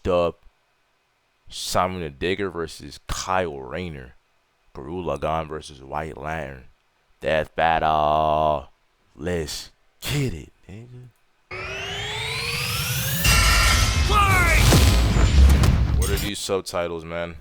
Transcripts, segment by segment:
up Simon the Digger versus Kyle Rayner. Lagann versus White Lantern. Death battle. Let's get it, nigga. What are these subtitles, man?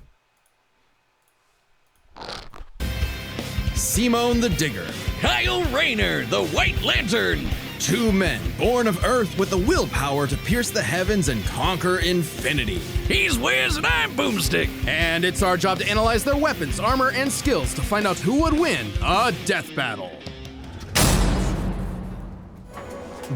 Simon the Digger. Kyle Rayner, the White Lantern. Two men born of Earth with the willpower to pierce the heavens and conquer infinity. He's Wiz and I'm Boomstick. And it's our job to analyze their weapons, armor, and skills to find out who would win a death battle.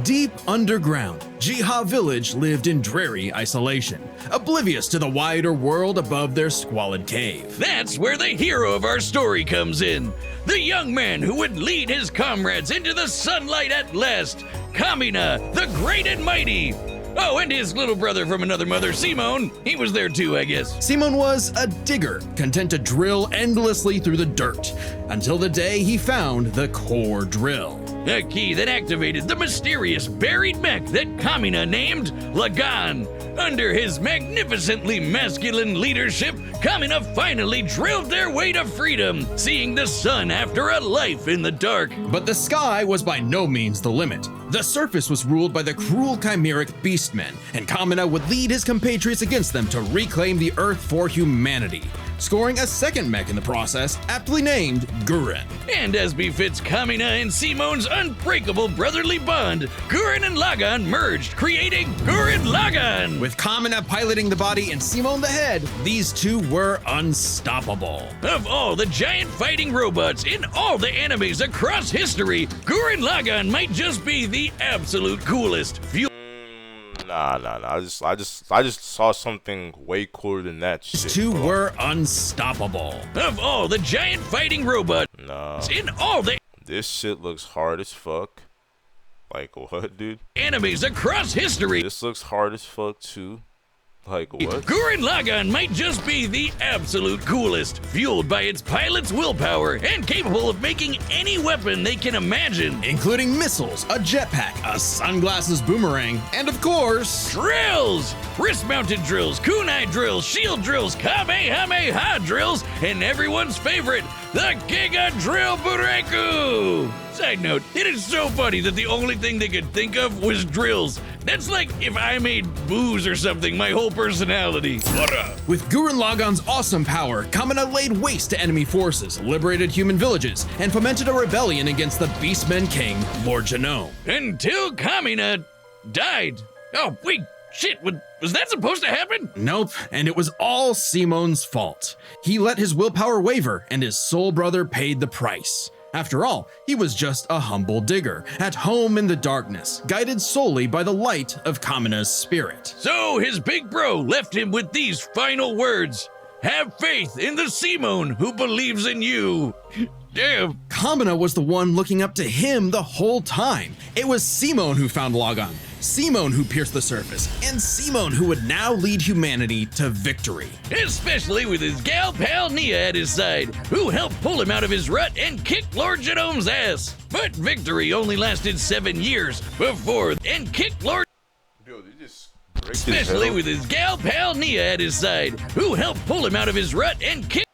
Deep underground, Jiha Village lived in dreary isolation, oblivious to the wider world above their squalid cave. That's where the hero of our story comes in. The young man who would lead his comrades into the sunlight at last. Kamina, the great and mighty. Oh, and his little brother from another mother, Simon. He was there too, I guess. Simon was a digger, content to drill endlessly through the dirt, until the day he found the core drill. A key that activated the mysterious buried mech that Kamina named Lagann. Under his magnificently masculine leadership, Kamina finally drilled their way to freedom, seeing the sun after a life in the dark. But the sky was by no means the limit. The surface was ruled by the cruel chimeric beastmen, and Kamina would lead his compatriots against them to reclaim the Earth for humanity, scoring a second mech in the process, aptly named Gurren. And as befits Kamina and Simon's unbreakable brotherly bond, Gurren and Lagann merged, creating Gurren Lagann. With Kamina piloting the body and Simon the head, these two were unstoppable. Of all the giant fighting robots in all the animes across history, Gurren Lagann might just be the absolute coolest. Nah. I just saw something way cooler than that shit. These two were unstoppable. Of all the giant fighting robots in all the this shit looks hard as fuck. Like what, dude? Animes across history. This looks hard as fuck too. Like what? Gurren Lagann might just be the absolute coolest, fueled by its pilot's willpower and capable of making any weapon they can imagine. Including missiles, a jetpack, a sunglasses boomerang, and of course... drills! Wrist-mounted drills, kunai drills, shield drills, kamehameha drills, and everyone's favorite, the Giga Drill Bureku! Side note, it is so funny that the only thing they could think of was drills. That's like if I made booze or something, my whole personality. With Gurren Lagann's awesome power, Kamina laid waste to enemy forces, liberated human villages, and fomented a rebellion against the Beastmen King, Lord Genome. Until Kamina died. Oh, wait, shit, was that supposed to happen? Nope, and it was all Simon's fault. He let his willpower waver, and his soul brother paid the price. After all, he was just a humble digger, at home in the darkness, guided solely by the light of Kamina's spirit. So his big bro left him with these final words. Have faith in the Simon who believes in you. Damn. Kamina was the one looking up to him the whole time. It was Simon who found Lagann, Simon who pierced the surface, and Simon who would now lead humanity to victory. Especially with his gal pal Nia at his side, who helped pull him out of his rut and kick Lord Genome's ass. But victory only lasted 7 years before and kicked Lord... Especially with his gal pal Nia at his side, who helped pull him out of his rut and kick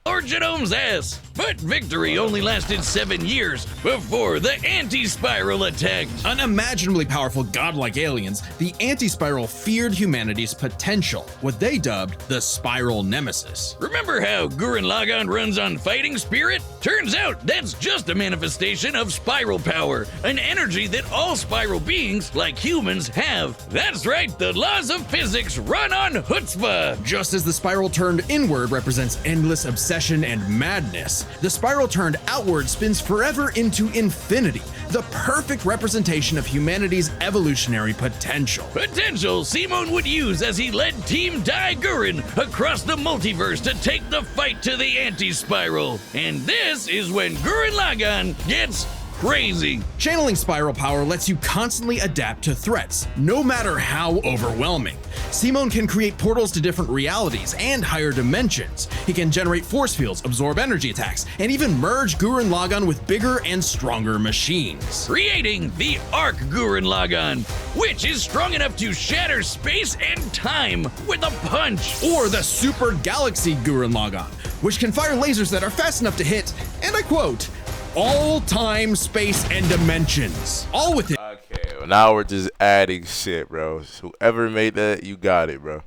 Lord Genome's ass. But victory only lasted 7 years before the anti-spiral attacked. Unimaginably powerful godlike aliens, the anti-spiral feared humanity's potential, what they dubbed the spiral nemesis. Remember how Gurren Lagann runs on fighting spirit? Turns out that's just a manifestation of spiral power, an energy that all spiral beings, like humans, have. That's right, the laws of physics run on chutzpah. Just as the spiral turned inward represents endless obsession and madness, the spiral turned outward spins forever into infinity, the perfect representation of humanity's evolutionary potential. Potential Simon would use as he led Team Dai Gurren across the multiverse to take the fight to the anti-spiral. And this is when Gurren Lagann gets crazy. Channeling spiral power lets you constantly adapt to threats, no matter how overwhelming. Simon can create portals to different realities and higher dimensions. He can generate force fields, absorb energy attacks, and even merge Gurren Lagann with bigger and stronger machines. Creating the Arc Gurren Lagann, which is strong enough to shatter space and time with a punch. Or the Super Galaxy Gurren Lagann, which can fire lasers that are fast enough to hit, and I quote, all time, space, and dimensions. All within. Okay, well now we're just adding shit, bro. Whoever made that, you got it, bro.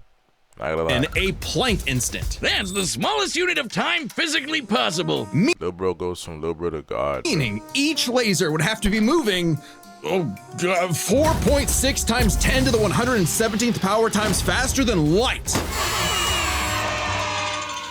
Not gonna lie. In a Planck instant. That's the smallest unit of time physically possible. Lil bro goes from Lil bro to God. Meaning each laser would have to be moving 4.6 times 10 to the 117th power times faster than light.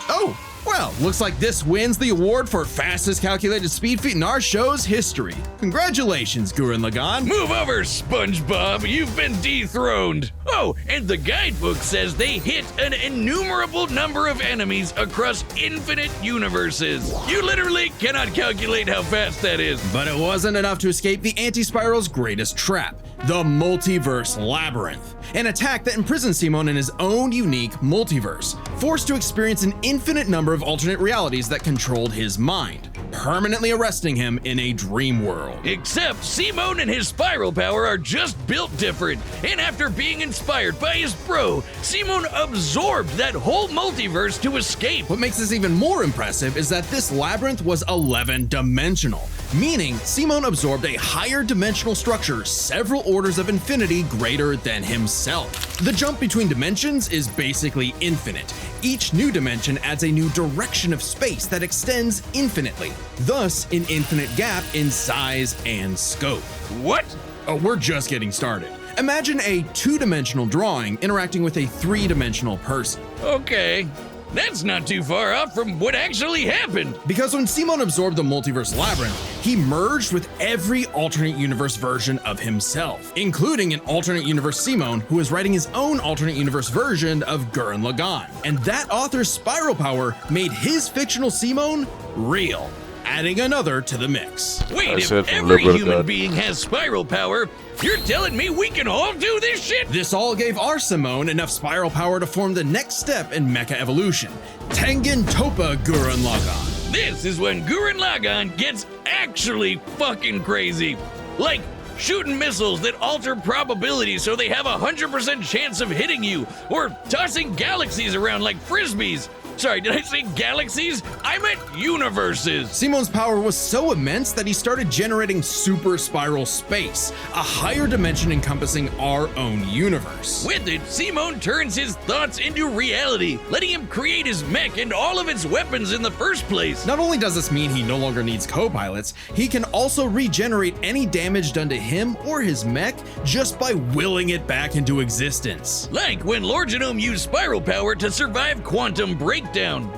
Oh, well, looks like this wins the award for fastest calculated speed feat in our show's history. Congratulations, Gurren Lagann. Move over, SpongeBob. You've been dethroned. Oh, and the guidebook says they hit an innumerable number of enemies across infinite universes. You literally cannot calculate how fast that is. But it wasn't enough to escape the anti-spiral's greatest trap, the multiverse labyrinth, an attack that imprisons Simon in his own unique multiverse, forced to experience an infinite number of alternate realities that controlled his mind, permanently arresting him in a dream world. Except Simon and his spiral power are just built different, and after being inspired by his bro, Simon absorbed that whole multiverse to escape. What makes this even more impressive is that this labyrinth was 11-dimensional, meaning Simon absorbed a higher dimensional structure several orders of infinity greater than himself. The jump between dimensions is basically infinite. Each new dimension adds a new direction of space that extends infinitely, thus an infinite gap in size and scope. What? Oh, we're just getting started. Imagine a two-dimensional drawing interacting with a three-dimensional person. Okay. That's not too far off from what actually happened. Because when Simon absorbed the multiverse labyrinth, he merged with every alternate universe version of himself, including an alternate universe Simon who is writing his own alternate universe version of Gurren Lagann. And that author's spiral power made his fictional Simon real, adding another to the mix. Wait, if every human being has spiral power, you're telling me we can all do this shit? This all gave our Simone enough spiral power to form the next step in mecha evolution, Tengen Toppa Gurren Lagann. This is when Gurren Lagann gets actually fucking crazy. Like shooting missiles that alter probability so they have a 100% chance of hitting you, or tossing galaxies around like frisbees. Sorry, did I say galaxies? I meant universes. Simon's power was so immense that he started generating super spiral space, a higher dimension encompassing our own universe. With it, Simon turns his thoughts into reality, letting him create his mech and all of its weapons in the first place. Not only does this mean he no longer needs co-pilots, he can also regenerate any damage done to him or his mech just by willing it back into existence. Like when Lord Genome used spiral power to survive quantum breakdown,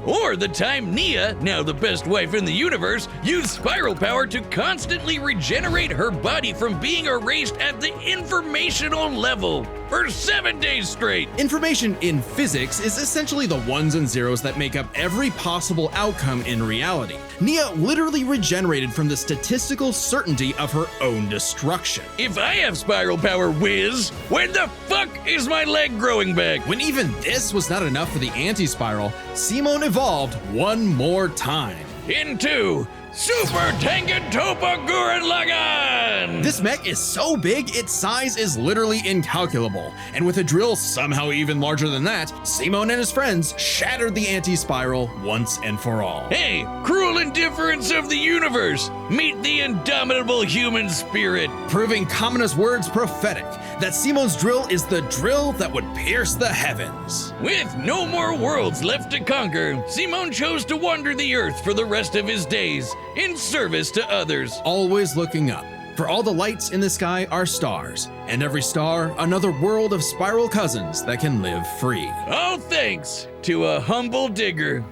or the time Nia, now the best wife in the universe, used spiral power to constantly regenerate her body from being erased at the informational level for 7 days straight. Information in physics is essentially the ones and zeros that make up every possible outcome in reality. Nia literally regenerated from the statistical certainty of her own destruction. If I have spiral power, Wiz, when the fuck is my leg growing back? When even this was not enough for the anti-spiral, Simon evolved one more time. Into Super Tengen Toppa Gurren Lagann! This mech is so big, its size is literally incalculable. And with a drill somehow even larger than that, Simon and his friends shattered the anti-spiral once and for all. Hey, cruel indifference of the universe! Meet the indomitable human spirit! Proving Kamina's words prophetic, that Simon's drill is the drill that would pierce the heavens. With no more worlds left to conquer, Simon chose to wander the earth for the rest of his days, in service to others. Always looking up, for all the lights in the sky are stars, and every star another world of spiral cousins that can live free. All thanks to a humble digger.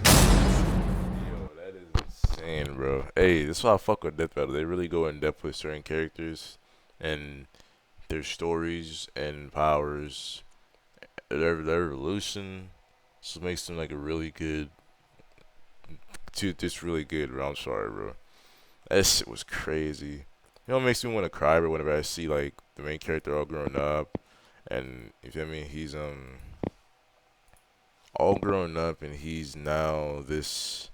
Yo, that is insane, bro. Hey, that's why I fuck with Death Battle. They really go in depth with certain characters and their stories and powers, their evolution. So it makes them like a really good, just really good, bro. I'm sorry, bro. That shit was crazy. You know, it makes me want to cry, but whenever I see like the main character all grown up, and you feel me, he's all grown up, and he's now this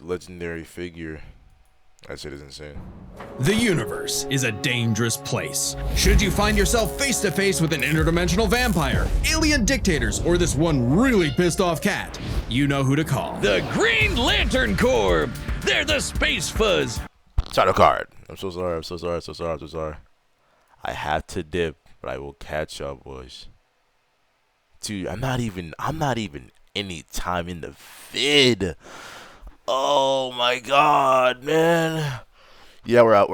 legendary figure. That shit is insane. The universe is a dangerous place. Should you find yourself face to face with an interdimensional vampire, alien dictators, or this one really pissed off cat, you know who to call. The Green Lantern Corps. They're the Space Fuzz. Shadow card. I'm so sorry. I have to dip, but I will catch up, boys. Dude, I'm not even any time in the vid. Oh my god, man. Yeah, we're out.